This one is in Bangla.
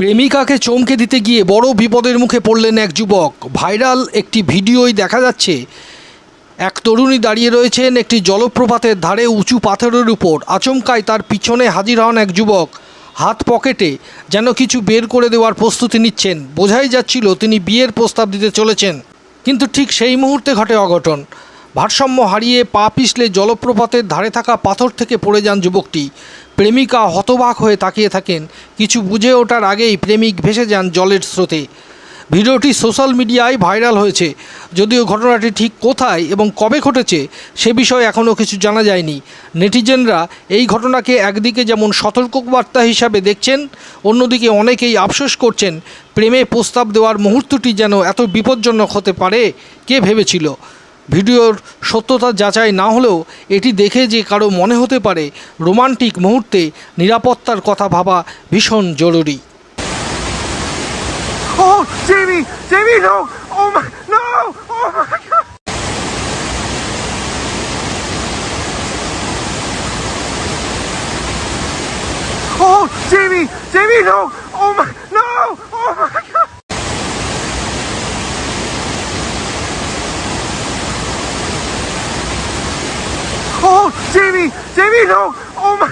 প্রেমিকাকে চমকে দিতে গিয়ে বড় বিপদের মুখে পড়লেন এক যুবক। ভাইরাল একটি ভিডিওয় দেখা যাচ্ছে এক তরুণী দাঁড়িয়ে রয়েছেন একটি জলপ্রপাতের ধারে উঁচু পাথরের উপর। আচমকায় তার পিছনে হাজির হন এক যুবক, হাত পকেটে যেন কিছু বের করে দেওয়ার প্রস্তুতি নিচ্ছেন। বোঝাই যাচ্ছিল তিনি বিয়ের প্রস্তাব দিতে চলেছেন, কিন্তু ঠিক সেই মুহূর্তে ঘটে অঘটন। ভারসাম্য হারিয়ে পা পিছলে জলপ্রপাতের ধারে থাকা পাথর থেকে পড়ে যান যুবকটি। প্রেমিকা হতবাক হয়ে তাকিয়ে থাকেন। কিছু বুঝে ওঠার আগেই প্রেমিক ভেসে যান জলের স্রোতে। ভিডিওটি সোশ্যাল মিডিয়ায় ভাইরাল হয়েছে। যদিও ঘটনাটি ঠিক কোথায় এবং কবে ঘটেছে সে বিষয়ে এখনও কিছু জানা যায়নি। নেটিজেনরা এই ঘটনাকে একদিকে যেমন সতর্কবার্তা হিসাবে দেখছেন, অন্যদিকে অনেকেই আফসোস করছেন প্রেমে প্রস্তাব দেওয়ার মুহূর্তটি যেন এত বিপজ্জনক হতে পারে। কে ভেবেছিল? ভিডিওর সত্যতা যাচাই না হলেও এটি দেখে যে কারো মনে হতে পারে রোমান্টিক মুহূর্তে নিরাপত্তার কথা ভাবা ভীষণ জরুরি। Oh, Jamie! Jamie, no! Oh my, no! Oh my God! Oh, Jamie! Jamie, no! Oh my, no! Oh my God! Oh, Jamie! Jamie, no! Oh my,